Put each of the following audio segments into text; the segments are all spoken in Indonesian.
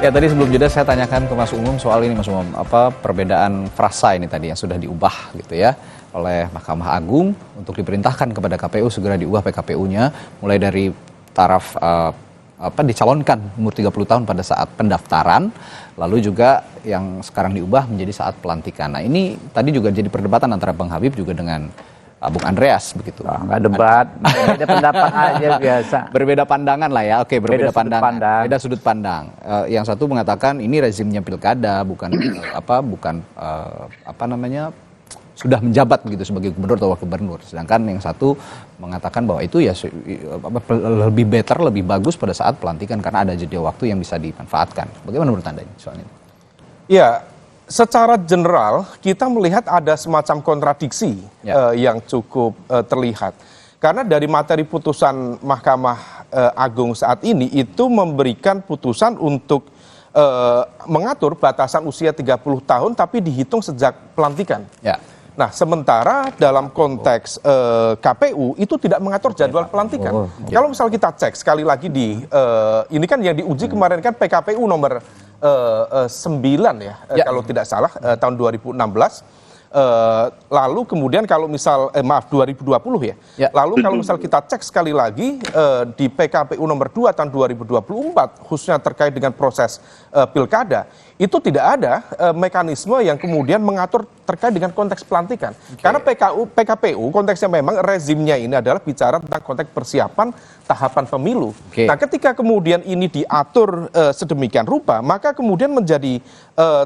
Ya, tadi sebelum jeda saya tanyakan ke Mas Umum soal ini, Mas Umum, apa perbedaan frasa ini tadi yang sudah diubah gitu ya oleh Mahkamah Agung untuk diperintahkan kepada KPU segera diubah PKPU-nya mulai dari taraf dicalonkan umur 30 tahun pada saat pendaftaran, lalu juga yang sekarang diubah menjadi saat pelantikan. Nah, ini tadi juga jadi perdebatan antara Bang Habib juga dengan Bung Andreas begitu. Nggak debat, beda pendapat aja biasa. Berbeda pandangan lah ya, oke, berbeda pandangan, beda sudut pandang. Yang satu mengatakan ini rezimnya pilkada, bukan sudah menjabat begitu sebagai gubernur atau wakil gubernur. Sedangkan yang satu mengatakan bahwa itu ya lebih better, lebih bagus pada saat pelantikan karena ada jeda waktu yang bisa dimanfaatkan. Bagaimana menurut Anda soal ini? Ya, secara general kita melihat ada semacam kontradiksi yang cukup terlihat. Karena dari materi putusan Mahkamah Agung saat ini itu memberikan putusan untuk mengatur batasan usia 30 tahun tapi dihitung sejak pelantikan. Ya. Nah, sementara dalam konteks KPU itu tidak mengatur jadwal pelantikan. Kalau misal kita cek sekali lagi di ini kan yang diuji kemarin kan PKPU nomor 9 ya, kalau tidak salah tahun 2016. Lalu kemudian kalau misal 2020 ya. Lalu kalau misal kita cek sekali lagi di PKPU nomor 2 tahun 2024 khususnya terkait dengan proses pilkada, itu tidak ada mekanisme yang kemudian mengatur terkait dengan konteks pelantikan. Karena PKPU konteksnya memang rezimnya ini adalah bicara tentang konteks persiapan tahapan pemilu. Nah, ketika kemudian ini diatur sedemikian rupa, maka kemudian menjadi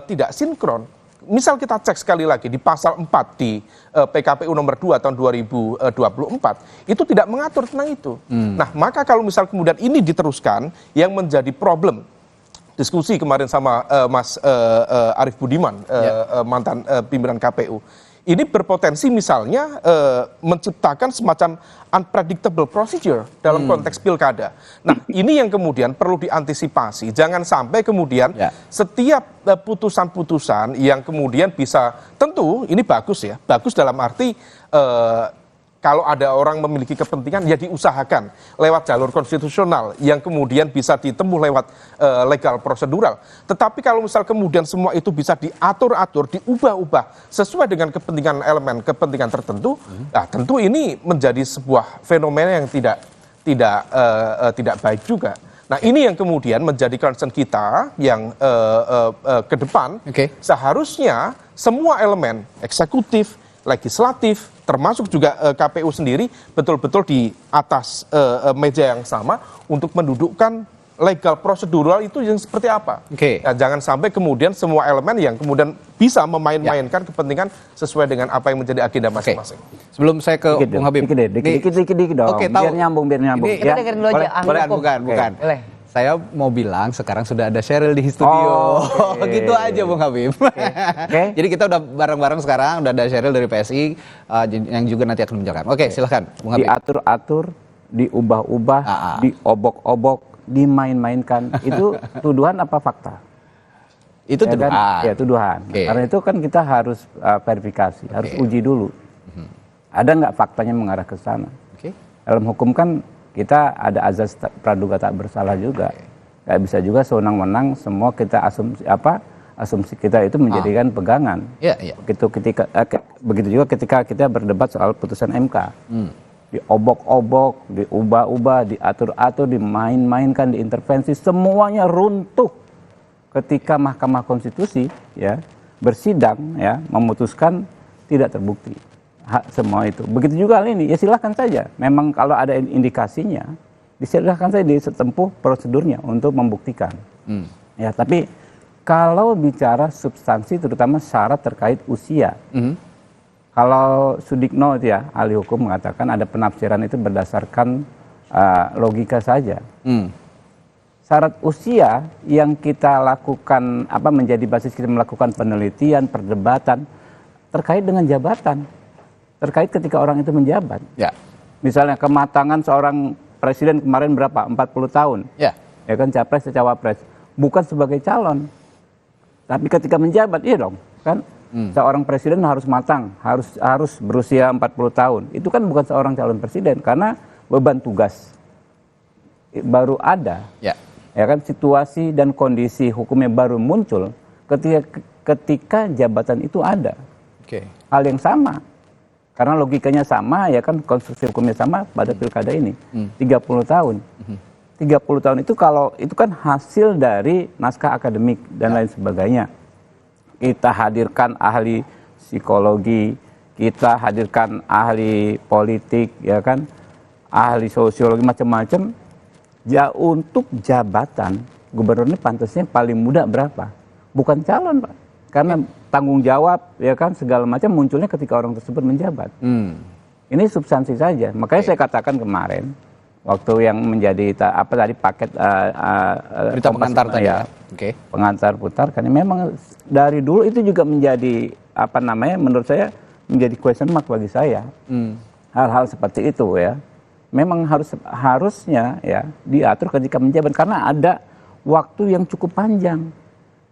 tidak sinkron. Misal kita cek sekali lagi di pasal 4 di PKPU nomor 2 tahun 2024 itu tidak mengatur tentang itu. Nah, maka kalau misal kemudian ini diteruskan, yang menjadi problem diskusi kemarin sama Mas Arief Budiman, mantan pimpinan KPU, ini berpotensi misalnya menciptakan semacam unpredictable procedure dalam konteks pilkada. Nah, ini yang kemudian perlu diantisipasi. Jangan sampai kemudian setiap putusan-putusan yang kemudian bisa, tentu ini bagus ya, bagus dalam arti kalau ada orang memiliki kepentingan ya diusahakan lewat jalur konstitusional yang kemudian bisa ditempuh lewat legal prosedural. Tetapi kalau misal kemudian semua itu bisa diatur-atur, diubah-ubah sesuai dengan kepentingan elemen, kepentingan tertentu, nah tentu ini menjadi sebuah fenomena yang tidak baik juga. Nah, ini yang kemudian menjadi concern kita yang ke depan. Seharusnya semua elemen eksekutif, legislatif, termasuk juga KPU sendiri betul-betul di atas meja yang sama untuk mendudukkan legal prosedural itu yang seperti apa. Nah, jangan sampai kemudian semua elemen yang kemudian bisa memain-mainkan kepentingan sesuai dengan apa yang menjadi agenda masing-masing. Sebelum saya ke Bung Habib. Dikit dong, biar nyambung. Ini, kita dengerin dulu aja. Bukan. Saya mau bilang sekarang sudah ada Sheryl di studio. Gitu aja Bung Habib. Jadi kita udah bareng-bareng sekarang, udah ada Sheryl dari PSI yang juga nanti akan menjelaskan. Silakan Bung Habib. Diatur-atur, diubah-ubah, diobok-obok, dimain-mainkan. Itu tuduhan apa fakta? Itu tuduhan. Ya, tuduhan. Karena itu kan kita harus verifikasi, harus uji dulu. Ada nggak faktanya mengarah ke sana? Dalam hukum kan kita ada azas praduga tak bersalah juga. Nggak bisa juga sewenang-wenang semua kita asumsi kita itu menjadikan pegangan. Begitu juga ketika kita berdebat soal putusan MK. Diobok-obok, diubah-ubah, diatur-atur, dimain-mainkan, diintervensi, semuanya runtuh ketika Mahkamah Konstitusi bersidang memutuskan tidak terbukti. Semua itu. Begitu juga hal ini, ya silahkan saja. Memang kalau ada indikasinya, disilahkan saja ditempuh prosedurnya untuk membuktikan. Ya, tapi kalau bicara substansi, terutama syarat terkait usia, kalau Sudikno itu ya, ahli hukum mengatakan ada penafsiran itu berdasarkan logika saja. Syarat usia yang kita lakukan, menjadi basis kita melakukan penelitian, perdebatan, terkait dengan jabatan. Terkait ketika orang itu menjabat. Misalnya kematangan seorang presiden kemarin berapa? 40 tahun. Ya kan, capres atau cawapres. Bukan sebagai calon. Tapi ketika menjabat, iya dong. Kan seorang presiden harus matang, harus berusia 40 tahun. Itu kan bukan seorang calon presiden karena beban tugas baru ada. ya kan, situasi dan kondisi hukumnya baru muncul ketika jabatan itu ada. Hal yang sama. Karena logikanya sama, ya kan, konstruksi hukumnya sama pada pilkada ini. 30 tahun. 30 tahun itu kalau itu kan hasil dari naskah akademik dan lain sebagainya. Kita hadirkan ahli psikologi, kita hadirkan ahli politik, ya kan, ahli sosiologi, macam-macam. Ya, untuk jabatan gubernur ini pantasnya paling muda berapa? Bukan calon, Pak. Karena tanggung jawab, ya kan, segala macam munculnya ketika orang tersebut menjabat. Ini substansi saja. Makanya saya katakan kemarin, waktu yang menjadi paket berita pengantar tadi ya. Pengantar putar, karena memang dari dulu itu juga menjadi menurut saya menjadi question mark bagi saya. Hal-hal seperti itu ya. Memang harusnya ya diatur ketika menjabat, karena ada waktu yang cukup panjang.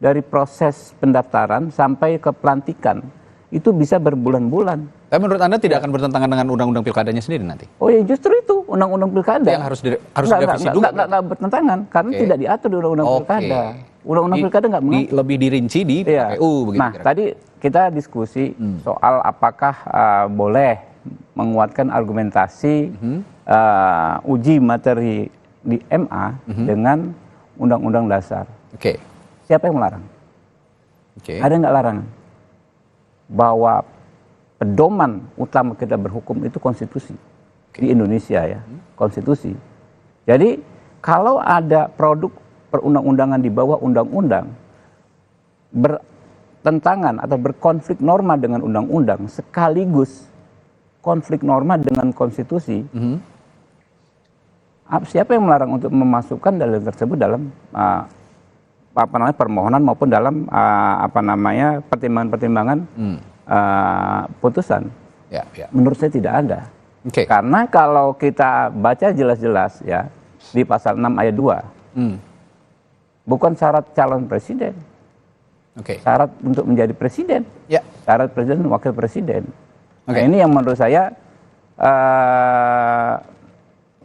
Dari proses pendaftaran sampai ke pelantikan, itu bisa berbulan-bulan. Tapi menurut Anda tidak akan bertentangan dengan undang-undang pilkadanya sendiri nanti? Oh ya, justru itu undang-undang pilkada. Yang harus direvisi juga. Nggak bertentangan, karena tidak diatur di undang-undang pilkada. Undang-undang pilkada nggak mengatur. Lebih dirinci di PKPU. Begitu, nah, tadi kita diskusi soal apakah boleh menguatkan argumentasi uji materi di MA dengan undang-undang dasar. Siapa yang melarang? Ada nggak larangan? Bahwa pedoman utama kita berhukum itu konstitusi. Di Indonesia ya, konstitusi. Jadi kalau ada produk perundang-undangan di bawah undang-undang bertentangan atau berkonflik norma dengan undang-undang sekaligus konflik norma dengan konstitusi, siapa yang melarang untuk memasukkan dalil tersebut dalam permohonan maupun dalam pertimbangan-pertimbangan putusan? Menurut saya tidak ada. Karena kalau kita baca jelas-jelas ya di pasal 6 ayat 2, bukan syarat calon presiden, syarat untuk menjadi presiden, syarat presiden dan wakil presiden. Nah, ini yang menurut saya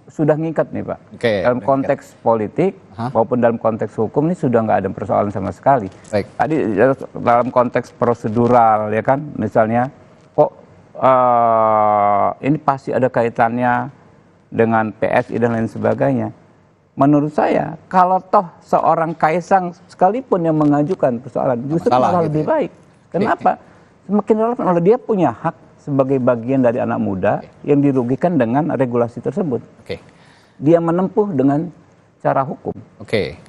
sudah ngikat nih Pak. Dalam konteks politik maupun dalam konteks hukum ini sudah nggak ada persoalan sama sekali. Tadi dalam konteks prosedural ya kan, misalnya kok ini pasti ada kaitannya dengan PSI dan lain sebagainya. Menurut saya kalau toh seorang Kaisang sekalipun yang mengajukan persoalan justru malah lebih baik. Kenapa? Semakin relevan, oleh dia punya hak sebagai bagian dari anak muda yang dirugikan dengan regulasi tersebut. Dia menempuh dengan cara hukum.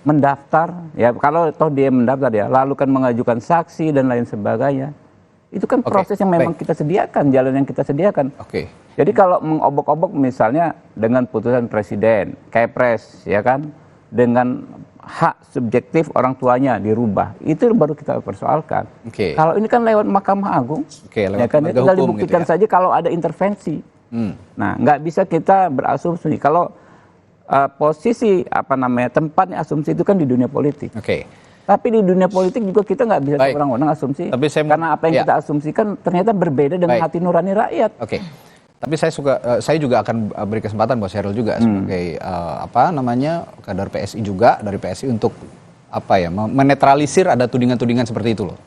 Mendaftar, ya kalau toh dia mendaftar ya, lalu kan mengajukan saksi dan lain sebagainya. Itu kan proses yang memang kita sediakan, jalan yang kita sediakan. Jadi kalau mengobok-obok misalnya dengan putusan presiden, Kepres, ya kan, dengan hak subjektif orang tuanya dirubah, itu baru kita persoalkan. Kalau ini kan lewat Mahkamah Agung, ya kan, tinggal dibuktikan saja kalau ada intervensi. Nah, nggak bisa kita berasumsi. Kalau posisi tempatnya asumsi itu kan di dunia politik. Tapi di dunia politik juga kita nggak bisa orang-orang asumsi. Karena apa yang kita asumsikan ternyata berbeda dengan hati nurani rakyat. Tapi saya juga akan beri kesempatan buat Syahril juga sebagai kader PSI juga dari PSI untuk menetralisir ada tudingan-tudingan seperti itu loh.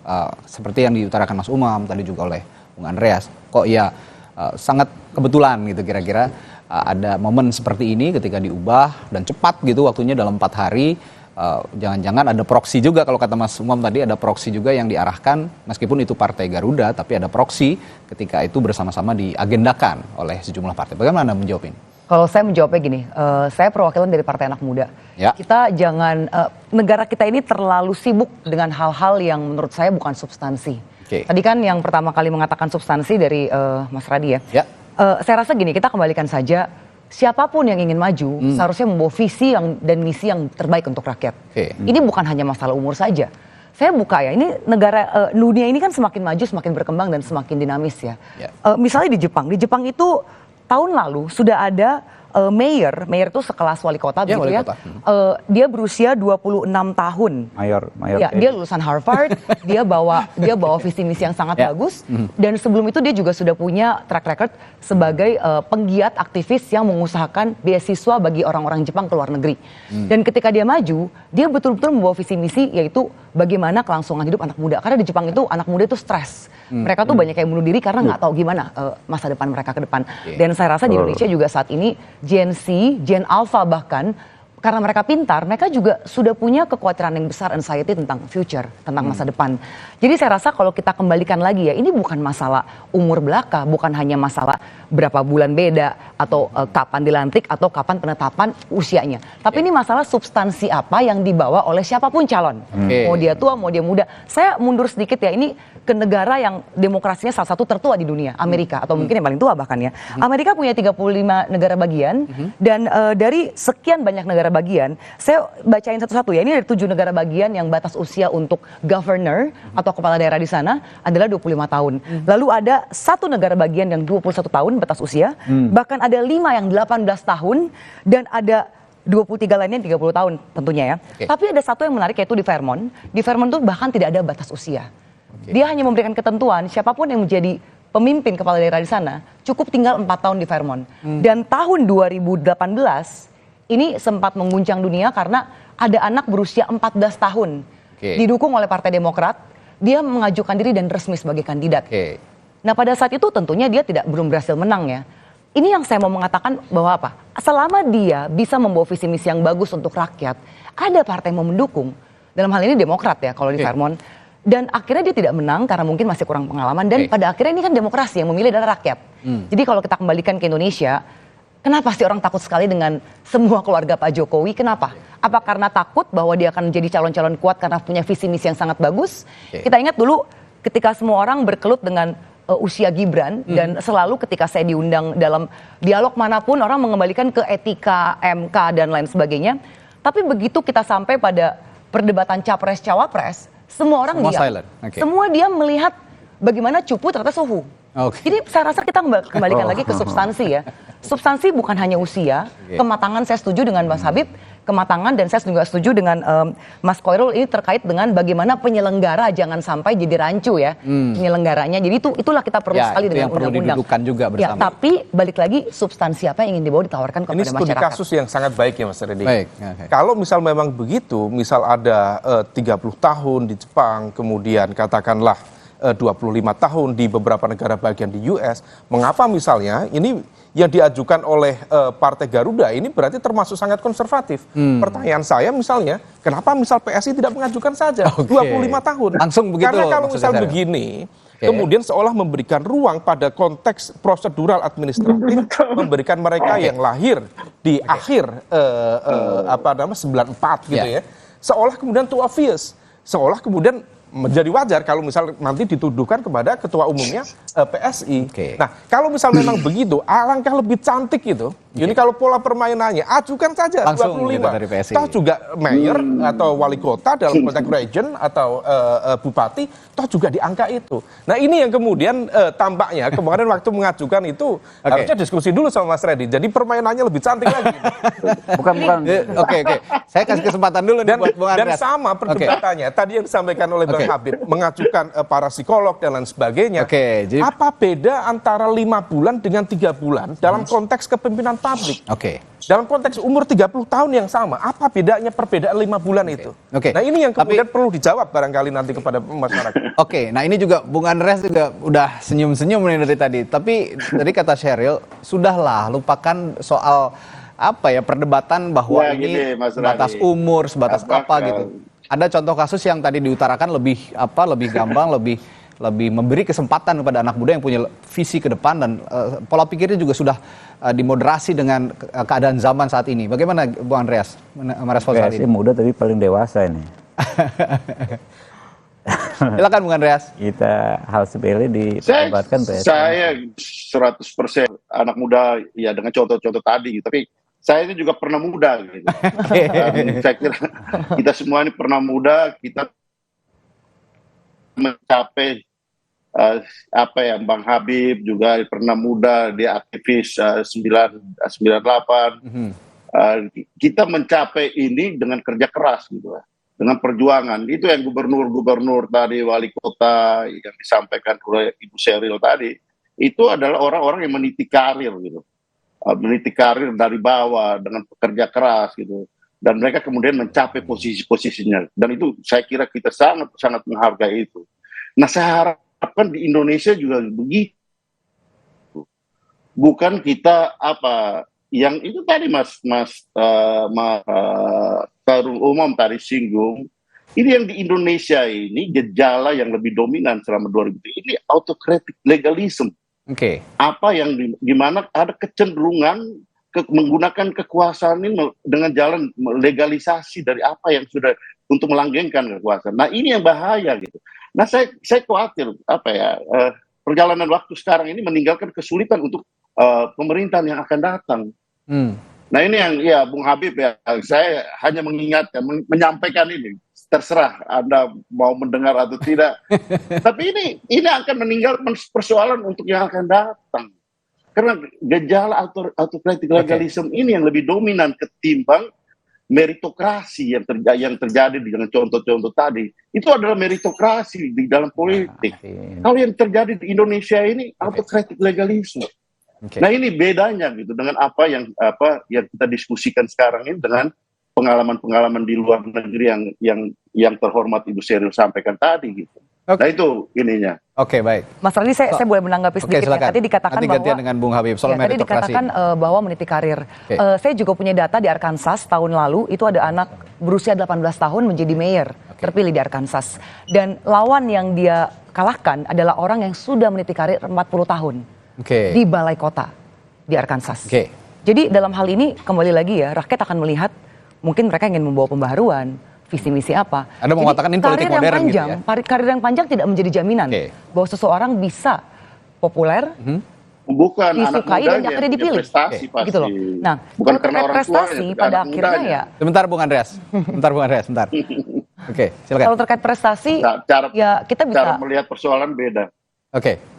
Seperti yang diutarakan Mas Umam tadi juga oleh Bung Andreas. Kok ya sangat kebetulan gitu kira-kira ada momen seperti ini ketika diubah dan cepat gitu waktunya dalam 4 hari. Jangan-jangan ada proksi juga, kalau kata Mas Umam tadi ada proksi juga yang diarahkan meskipun itu Partai Garuda, tapi ada proksi ketika itu bersama-sama diagendakan oleh sejumlah partai. Bagaimana Anda menjawab ini? Kalau saya menjawabnya gini, saya perwakilan dari Partai Anak Muda. Kita jangan, negara kita ini terlalu sibuk dengan hal-hal yang menurut saya bukan substansi. Tadi kan yang pertama kali mengatakan substansi dari Mas Radi ya. Saya rasa gini, kita kembalikan saja. Siapapun yang ingin maju seharusnya membawa visi dan misi yang terbaik untuk rakyat. Ini bukan hanya masalah umur saja. Saya buka ya, ini negara dunia ini kan semakin maju, semakin berkembang dan semakin dinamis ya. Misalnya di Jepang itu tahun lalu sudah ada mayor itu sekelas wali kota Ya, begitu wali ya. kota. Dia berusia 26 tahun. Mayor Ya, dia lulusan Harvard, dia bawa visi misi yang sangat bagus, dan sebelum itu dia juga sudah punya track record sebagai penggiat aktivis yang mengusahakan beasiswa bagi orang-orang Jepang ke luar negeri. Dan ketika dia maju, dia betul-betul membawa visi misi yaitu bagaimana kelangsungan hidup anak muda. Karena di Jepang itu anak muda itu stres. Mereka tuh banyak yang bunuh diri karena nggak tahu gimana masa depan mereka ke depan. Dan saya rasa di Indonesia juga saat ini Gen Z, Gen Alpha bahkan, karena mereka pintar, mereka juga sudah punya kekhawatiran yang besar, anxiety tentang future, tentang masa depan. Jadi saya rasa kalau kita kembalikan lagi ya, ini bukan masalah umur belaka, bukan hanya masalah berapa bulan beda, atau kapan dilantik, atau kapan penetapan usianya. Tapi ini masalah substansi apa yang dibawa oleh siapapun calon. Mau dia tua, mau dia muda. Saya mundur sedikit ya, ini ke negara yang demokrasinya salah satu tertua di dunia, Amerika, atau mungkin yang paling tua bahkan ya. Amerika punya 35 negara bagian, dan dari sekian banyak negara bagian, saya bacain satu-satu ya, ini dari 7 negara bagian yang batas usia untuk governor atau kepala daerah di sana adalah 25 tahun. Lalu ada satu negara bagian yang 21 tahun batas usia, bahkan ada 5 yang 18 tahun, dan ada 23 lainnya 30 tahun tentunya ya. Tapi ada satu yang menarik yaitu di Vermont. Di Vermont itu bahkan tidak ada batas usia. Dia hanya memberikan ketentuan siapapun yang menjadi pemimpin kepala daerah di sana cukup tinggal 4 tahun di Vermont. Dan tahun 2018 ini sempat mengguncang dunia karena ada anak berusia 14 tahun didukung oleh Partai Demokrat, dia mengajukan diri dan resmi sebagai kandidat. Nah pada saat itu tentunya dia belum berhasil menang ya. Ini yang saya mau mengatakan bahwa apa? Selama dia bisa membawa visi misi yang bagus untuk rakyat, ada partai yang mau mendukung. Dalam hal ini Demokrat ya kalau di Vermont. Dan akhirnya dia tidak menang karena mungkin masih kurang pengalaman. Dan pada akhirnya ini kan demokrasi, yang memilih adalah rakyat. Jadi kalau kita kembalikan ke Indonesia, kenapa sih orang takut sekali dengan semua keluarga Pak Jokowi? Kenapa? Apa karena takut bahwa dia akan menjadi calon-calon kuat karena punya visi misi yang sangat bagus? Kita ingat dulu ketika semua orang berkelut dengan usia Gibran, dan selalu ketika saya diundang dalam dialog manapun orang mengembalikan ke etika MK dan lain sebagainya. Tapi begitu kita sampai pada perdebatan capres-cawapres, semua orang diam. Semua dia melihat bagaimana cupu ternyata suhu. Jadi saya rasa kita kembalikan lagi ke substansi ya. Substansi bukan hanya usia, kematangan saya setuju dengan Mas Habib, kematangan, dan saya juga setuju dengan Mas Khoirul ini terkait dengan bagaimana penyelenggara jangan sampai jadi rancu ya penyelenggaranya. Jadi itulah kita perlu sekali dengan undang-undang. Perlu didudukan juga bersama. Ya, tapi balik lagi substansi apa yang ingin dibawa ditawarkan kepada masyarakat. Ini studi kasus yang sangat baik ya Mas Reddy. Kalau misal memang begitu, misal ada 30 tahun di Jepang, kemudian katakanlah 25 tahun di beberapa negara bagian di US, mengapa misalnya ini yang diajukan oleh Partai Garuda ini berarti termasuk sangat konservatif. Pertanyaan saya misalnya, kenapa misal PSI tidak mengajukan saja 25 tahun? Langsung begitu. Karena kalau misal begini, kemudian seolah memberikan ruang pada konteks prosedural administratif, memberikan mereka yang lahir di akhir 94 gitu ya, seolah kemudian too obvious, seolah kemudian menjadi wajar kalau misal nanti dituduhkan kepada ketua umumnya PSI. Nah, kalau misal memang begitu, alangkah lebih cantik gitu. Ini kalau pola permainannya, ajukan saja langsung 25. gitu dari PSI. Toh juga mayor atau wali kota dalam konteks region atau bupati, toh juga di angka itu. Nah, ini yang kemudian tampaknya kemarin waktu mengajukan itu harusnya diskusi dulu sama Mas Reddy. Jadi permainannya lebih cantik lagi. Bukan. Oke. Saya kasih kesempatan dulu nih buat Bung Andreas. Dan sama perdebatannya tadi yang disampaikan oleh Bang Habib, mengajukan para psikolog dan lain sebagainya. Jadi apa beda antara 5 bulan dengan 3 bulan dalam konteks kepemimpinan publik? Dalam konteks umur 30 tahun yang sama, apa bedanya perbedaan 5 bulan itu? Nah, ini yang kemudian perlu dijawab barangkali nanti kepada masyarakat. Nah ini juga Bung Andreas juga udah senyum-senyum nih dari tadi. Tapi tadi kata Sheryl, sudahlah lupakan soal perdebatan bahwa ini sebatas umur, sebatas apa gitu. Ada contoh kasus yang tadi diutarakan lebih gamblang, lebih memberi kesempatan kepada anak muda yang punya visi ke depan, dan pola pikirnya juga sudah dimoderasi dengan keadaan zaman saat ini. Bagaimana Bung Andreas merespons hal ini? Muda tapi paling dewasa ini. Silakan Bung Andreas. Kita hal sepele diperdebatkan PSI. Saya 100% anak muda ya dengan contoh-contoh tadi, tapi saya ini juga pernah muda gitu. Saya kira kita semua ini pernah muda, kita mencapai apa ya, Bang Habib juga pernah muda, dia aktivis 98. Kita mencapai ini dengan kerja keras gitu, dengan perjuangan. Itu yang gubernur-gubernur tadi, wali kota yang disampaikan oleh Ibu Sheryl tadi, itu adalah orang-orang yang meniti karir gitu, meniti karir dari bawah dengan pekerja keras gitu, dan mereka kemudian mencapai posisi-posisinya, dan itu saya kira kita sangat menghargai itu. Nah, saya harapkan di Indonesia juga begitu, bukan kita apa yang itu tadi Mas Tarung Umum tadi singgung, ini yang di Indonesia ini gejala yang lebih dominan selama 2000 ini autocratic legalism. Apa yang gimana ada kecenderungan menggunakan kekuasaan ini dengan jalan legalisasi dari apa yang sudah untuk melanggengkan kekuasaan. Nah, ini yang bahaya gitu. Nah, saya khawatir apa ya, perjalanan waktu sekarang ini meninggalkan kesulitan untuk pemerintahan yang akan datang. Nah, ini yang ya Bung Habib ya, saya hanya mengingatkan, menyampaikan ini. Terserah Anda mau mendengar atau tidak. Tapi ini akan meninggalkan persoalan untuk yang akan datang. Karena gejala autocratic legalism ini yang lebih dominan ketimbang meritokrasi yang terjadi dengan contoh-contoh tadi. Itu adalah meritokrasi di dalam politik. Kalau yang terjadi di Indonesia ini autocratic legalism. Nah, ini bedanya gitu dengan apa yang kita diskusikan sekarang ini dengan pengalaman-pengalaman di luar negeri yang terhormat Ibu Sheryl sampaikan tadi gitu. Nah, itu ininya. Baik. Mas Rani, saya boleh menanggapi sedikit ya. Tadi dikatakan bahwa dengan Bung Habib soal tadi dikatakan bahwa meniti karir. Saya juga punya data di Arkansas tahun lalu itu ada anak berusia 18 tahun menjadi mayor, terpilih di Arkansas. Dan lawan yang dia kalahkan adalah orang yang sudah meniti karir 40 tahun di balai kota di Arkansas. Jadi dalam hal ini kembali lagi ya, rakyat akan melihat mungkin mereka ingin membawa pembaharuan, visi misi apa. Anda mau mengatakan ini politik modern gitu ya? Karir yang panjang tidak menjadi jaminan bahwa seseorang bisa populer, bukan disukai dan akhirnya dipilih. Prestasi pasti. Gitu loh. Nah, bukan kalau terkait prestasi pada akhirnya ya. Sebentar Bung Andreas. Sebentar. Silakan. Kalau terkait prestasi, ya kita bisa. Cara melihat persoalan beda.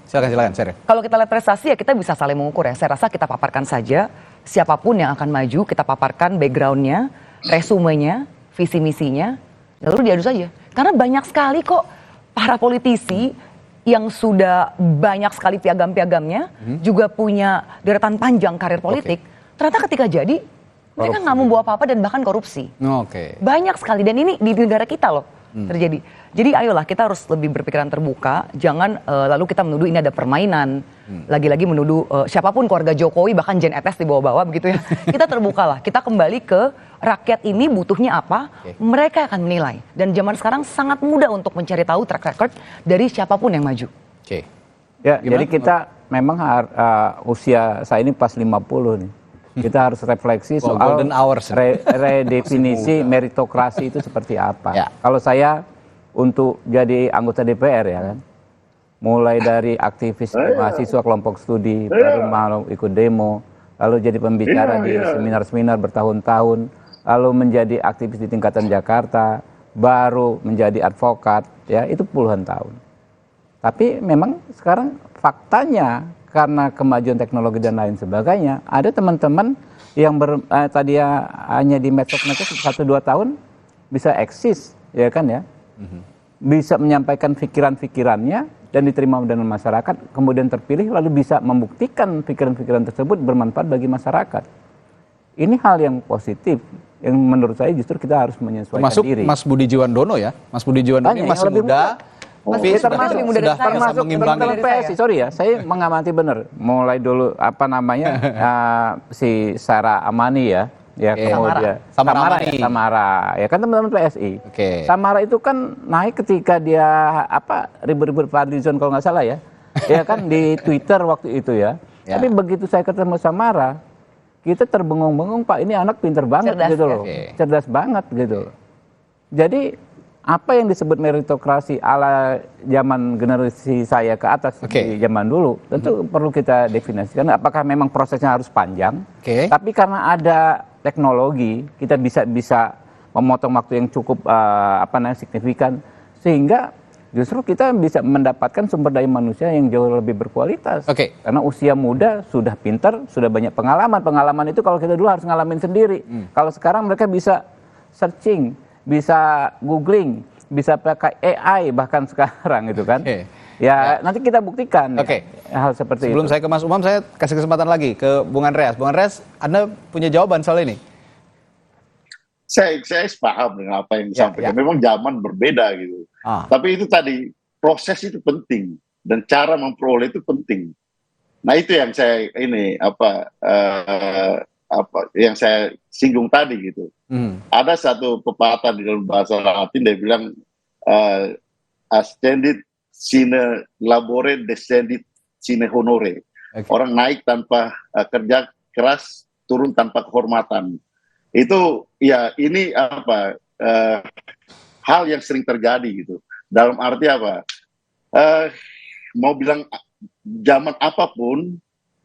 Silakan. Kalau kita lihat prestasi ya kita bisa saling mengukur ya. Saya rasa kita paparkan saja siapapun yang akan maju, kita paparkan backgroundnya, resumenya, visi misinya, lalu diadu saja. Karena banyak sekali kok para politisi yang sudah banyak sekali piagam-piagamnya, juga punya deretan panjang karir politik. Ternyata ketika jadi mereka nggak membawa apa-apa dan bahkan korupsi. Banyak sekali, dan ini di negara kita loh terjadi. Jadi ayolah kita harus lebih berpikiran terbuka, jangan lalu kita menuduh ini ada permainan, lagi-lagi menuduh siapapun keluarga Jokowi bahkan Jen Etes dibawa-bawa begitu ya. Kita terbukalah, kita kembali ke rakyat ini butuhnya apa, mereka akan menilai. Dan zaman sekarang sangat mudah untuk mencari tahu track record dari siapapun yang maju. Ya, jadi kita memang usia saya ini pas 50 nih. Kita harus refleksi soal redefinisi meritokrasi itu seperti apa. Kalau saya untuk jadi anggota DPR ya kan, mulai dari aktivis mahasiswa kelompok studi, baru mau ikut demo, lalu jadi pembicara di seminar-seminar bertahun-tahun, lalu menjadi aktivis di tingkatan Jakarta, baru menjadi advokat, ya itu puluhan tahun. Tapi memang sekarang faktanya karena kemajuan teknologi dan lain sebagainya, ada teman-teman yang tadi ya hanya di medsos 1-2 tahun bisa eksis, ya kan ya, bisa menyampaikan pikiran-pikirannya dan diterima dengan masyarakat, kemudian terpilih lalu bisa membuktikan pikiran-pikiran tersebut bermanfaat bagi masyarakat. Ini hal yang positif yang menurut saya justru kita harus menyesuaikan diri. Termasuk Mas Budi Jiwandono ya, Mas Budi Jiwandono ini masih muda. Tapi sudah termasuk mengimbangi PSI, sorry ya, saya mengamati benar. Mulai dulu si Sarah Amani ya kemudian Samara, ya kan teman-teman PSI. Samara itu kan naik ketika dia ribut-ribut Fadlizon kalau nggak salah ya, ya kan di Twitter waktu itu ya. Tapi begitu saya ketemu Samara, kita terbengung-bengung, Pak, ini anak pinter banget gitu loh, cerdas banget gitu. Jadi apa yang disebut meritokrasi ala zaman generasi saya ke atas di zaman dulu, tentu perlu kita definisikan apakah memang prosesnya harus panjang, tapi karena ada teknologi kita bisa memotong waktu yang cukup signifikan, sehingga justru kita bisa mendapatkan sumber daya manusia yang jauh lebih berkualitas. Karena usia muda, sudah pintar, sudah banyak pengalaman. Pengalaman itu kalau kita dulu harus ngalamin sendiri. Kalau sekarang mereka bisa searching, bisa googling, bisa pakai AI bahkan sekarang gitu kan. Ya, nanti kita buktikan ya, hal seperti Sebelum itu. saya ke Mas Umam, saya kasih kesempatan lagi ke Bung Andreas. Bung Andreas, Anda punya jawaban soal ini? Saya paham dengan apa yang disampaikan. Memang zaman berbeda gitu. Tapi itu tadi, proses itu penting dan cara memperoleh itu penting. Nah itu yang saya yang saya singgung tadi gitu. Ada satu pepatah di dalam bahasa Latin, dia bilang ascendit sine labore, descendit sine honore. Orang naik tanpa kerja keras, turun tanpa kehormatan. Itu ya ini hal yang sering terjadi gitu. Dalam arti apa? Mau bilang zaman apapun,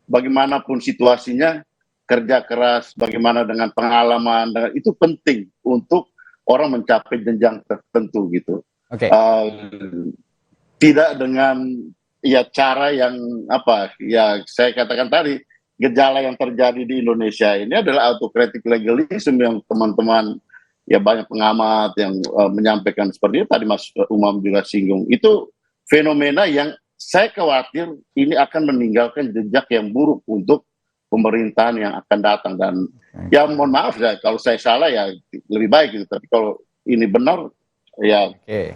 bagaimanapun situasinya, kerja keras, bagaimana dengan pengalaman, itu penting untuk orang mencapai jenjang tertentu gitu. Tidak dengan cara yang saya katakan tadi, gejala yang terjadi di Indonesia ini adalah autocratic legalism yang teman-teman banyak pengamat yang menyampaikan seperti itu, tadi Mas Umam juga singgung. Itu fenomena yang saya khawatir ini akan meninggalkan jejak yang buruk untuk pemerintahan yang akan datang. Dan ya mohon maaf ya kalau saya salah ya lebih baik gitu, tapi kalau ini benar ya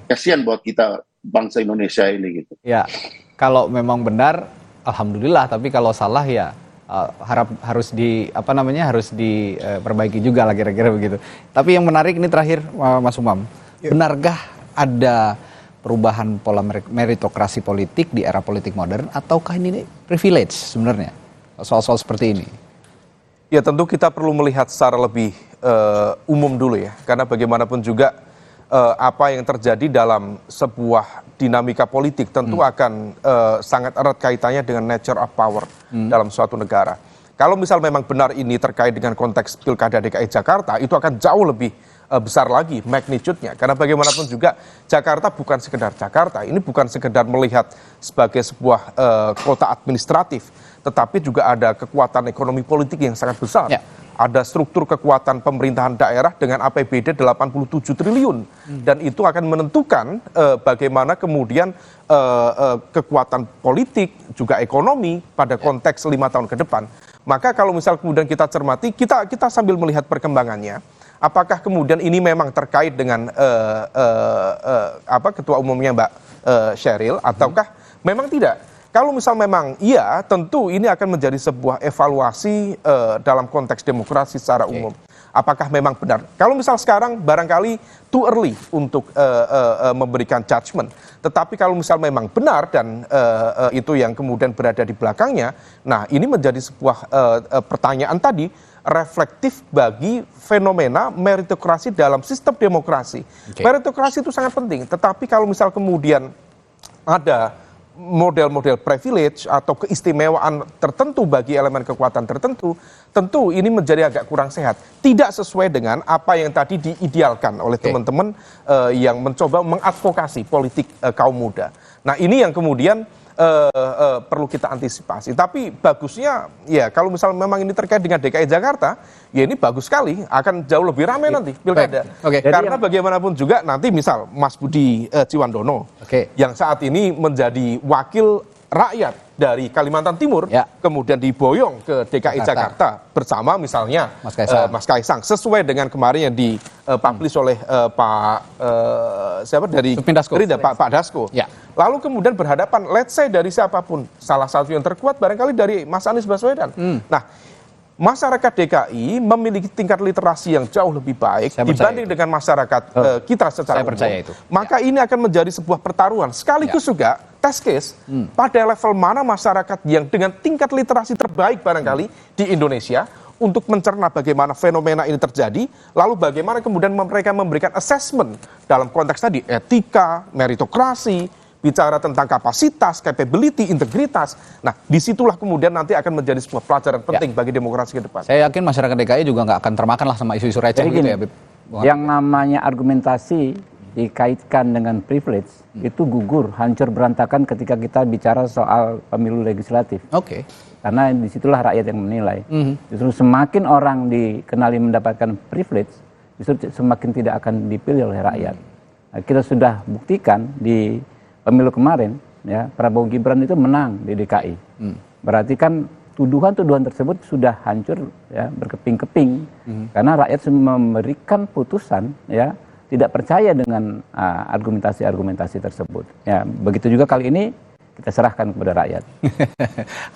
kasihan buat kita bangsa Indonesia ini gitu. Ya, kalau memang benar alhamdulillah, tapi kalau salah ya harus diperbaiki juga lah kira-kira begitu. Tapi yang menarik ini terakhir Mas Umam, benarkah ada perubahan pola meritokrasi politik di era politik modern ataukah ini privilege sebenarnya soal-soal seperti ini? Ya tentu kita perlu melihat secara lebih umum dulu ya, karena bagaimanapun juga apa yang terjadi dalam sebuah dinamika politik tentu akan sangat erat kaitannya dengan nature of power dalam suatu negara. Kalau misal memang benar ini terkait dengan konteks Pilkada DKI Jakarta, itu akan jauh lebih besar lagi magnitude-nya. Karena bagaimanapun juga Jakarta bukan sekedar Jakarta, ini bukan sekedar melihat sebagai sebuah kota administratif, tetapi juga ada kekuatan ekonomi politik yang sangat besar. Ada struktur kekuatan pemerintahan daerah dengan APBD 87 triliun. Dan itu akan menentukan bagaimana kemudian kekuatan politik, juga ekonomi pada konteks 5 tahun ke depan. Maka kalau misal kemudian kita cermati, kita sambil melihat perkembangannya, apakah kemudian ini memang terkait dengan ketua umumnya Mbak Sheryl, ataukah memang tidak? Kalau misal memang iya, tentu ini akan menjadi sebuah evaluasi dalam konteks demokrasi secara umum. Apakah memang benar? Kalau misal sekarang barangkali too early untuk memberikan judgment. Tetapi kalau misal memang benar dan itu yang kemudian berada di belakangnya, nah ini menjadi sebuah pertanyaan tadi, reflektif bagi fenomena meritokrasi dalam sistem demokrasi. Meritokrasi itu sangat penting, tetapi kalau misal kemudian ada model-model privilege atau keistimewaan tertentu bagi elemen kekuatan tertentu, tentu ini menjadi agak kurang sehat. Tidak sesuai dengan apa yang tadi diidealkan oleh teman-teman yang mencoba mengadvokasi politik kaum muda. Nah ini yang kemudian perlu kita antisipasi. Tapi bagusnya ya kalau misal memang ini terkait dengan DKI Jakarta, ya ini bagus sekali, akan jauh lebih ramai nanti pilkada. Karena bagaimanapun juga nanti misal Mas Budi Ciwandono yang saat ini menjadi wakil rakyat dari Kalimantan Timur, kemudian diboyong ke DKI Jakarta bersama misalnya Mas Kaisang, sesuai dengan kemarin yang dipublish oleh Pak Pak Dasko. Lalu kemudian berhadapan, let's say dari siapapun, salah satu yang terkuat barangkali dari Mas Anies Baswedan. Nah, masyarakat DKI memiliki tingkat literasi yang jauh lebih baik dibanding dengan masyarakat kita secara umum. Maka ini akan menjadi sebuah pertaruhan. Sekaligus juga test case pada level mana masyarakat yang dengan tingkat literasi terbaik barangkali di Indonesia untuk mencerna bagaimana fenomena ini terjadi, lalu bagaimana kemudian mereka memberikan assessment dalam konteks tadi etika, meritokrasi, bicara tentang kapasitas, capability, integritas. Nah, disitulah kemudian nanti akan menjadi sebuah pelajaran penting bagi demokrasi ke depan. Saya yakin masyarakat DKI juga nggak akan termakan lah sama isu-isu receh gitu ya, Bib. Yang namanya argumentasi dikaitkan dengan privilege itu gugur, hancur berantakan ketika kita bicara soal pemilu legislatif. Oke. Karena disitulah rakyat yang menilai. Justru semakin orang dikenali mendapatkan privilege, justru semakin tidak akan dipilih oleh rakyat. Nah, kita sudah buktikan di pemilu kemarin, ya Prabowo Gibran itu menang di DKI. Berarti kan tuduhan-tuduhan tersebut sudah hancur, ya, berkeping-keping, karena rakyat memberikan putusan, ya, tidak percaya dengan argumentasi-argumentasi tersebut. Ya, begitu juga kali ini kita serahkan kepada rakyat.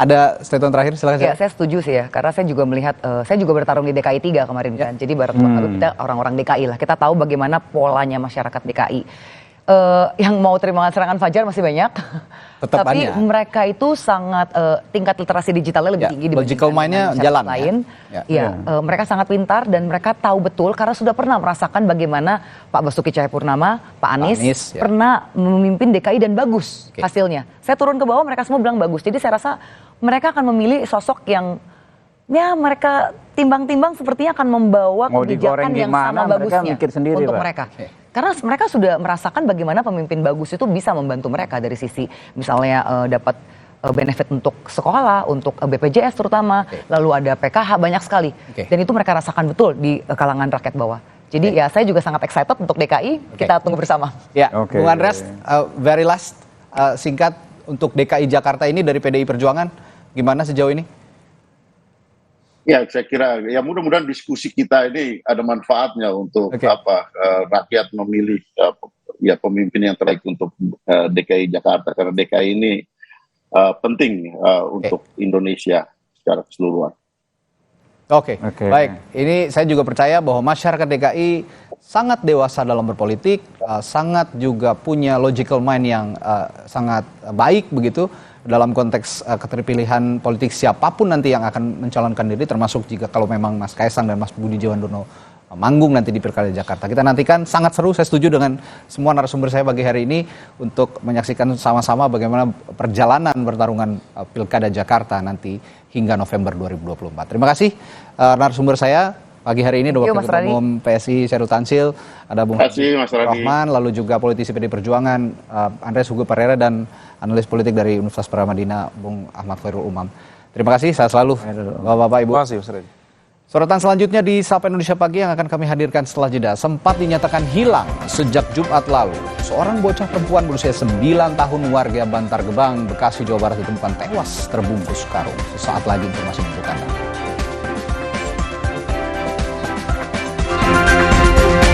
Ada statement terakhir, silakan. Ya, saya setuju sih ya, karena saya juga melihat, saya juga bertarung di DKI 3 kemarin kan, jadi bareng kita orang-orang DKI lah, kita tahu bagaimana polanya masyarakat DKI. Yang mau terima serangan fajar masih banyak, tetap tapi banyak. Mereka itu sangat tingkat literasi digitalnya lebih tinggi dibandingkan logical mind-nya jalan lain. Mereka sangat pintar dan mereka tahu betul karena sudah pernah merasakan bagaimana Pak Basuki Cahayapurnama, Pak Anies pernah memimpin DKI dan bagus hasilnya. Saya turun ke bawah, mereka semua bilang bagus. Jadi saya rasa mereka akan memilih sosok yang mereka timbang-timbang sepertinya akan membawa kebijakan yang sama bagusnya untuk mereka. Karena mereka sudah merasakan bagaimana pemimpin bagus itu bisa membantu mereka dari sisi misalnya dapat benefit untuk sekolah, untuk BPJS terutama, lalu ada PKH banyak sekali. Dan itu mereka rasakan betul di kalangan rakyat bawah. Jadi ya saya juga sangat excited untuk DKI, kita tunggu bersama. Ya, Bung Andreas, very last, singkat untuk DKI Jakarta ini dari PDI Perjuangan, gimana sejauh ini? Ya, saya kira ya mudah-mudahan diskusi kita ini ada manfaatnya untuk rakyat memilih pemimpin yang terbaik untuk DKI Jakarta, karena DKI ini penting untuk Indonesia secara keseluruhan. Baik. Ini saya juga percaya bahwa masyarakat DKI sangat dewasa dalam berpolitik, sangat juga punya logical mind yang sangat baik begitu dalam konteks keterpilihan politik siapapun nanti yang akan mencalonkan diri, termasuk jika kalau memang Mas Kaisang dan Mas Budi Jiwandono manggung nanti di Pilkada Jakarta. Kita nantikan, sangat seru, saya setuju dengan semua narasumber saya pagi hari ini untuk menyaksikan sama-sama bagaimana perjalanan pertarungan Pilkada Jakarta nanti hingga November 2024. Terima kasih narasumber saya pagi hari ini, Wakil Ketua Umum PSI Syahrul Tansil, ada Bung Rahman, lalu juga politisi PDI Perjuangan Andreas Hugo Pereira, dan analis politik dari Universitas Paramadina Bung Ahmad Khairul Umam. Terima kasih, saya selalu Bapak-Bapak Ibu. Terima kasih, Mas Redi. Sorotan selanjutnya di Sapa Indonesia Pagi yang akan kami hadirkan setelah jeda. Sempat dinyatakan hilang sejak Jumat lalu, seorang bocah perempuan berusia 9 tahun warga Bantar Gebang, Bekasi, Jawa Barat ditemukan tewas terbungkus karung. Sesaat lagi informasi untuk Anda.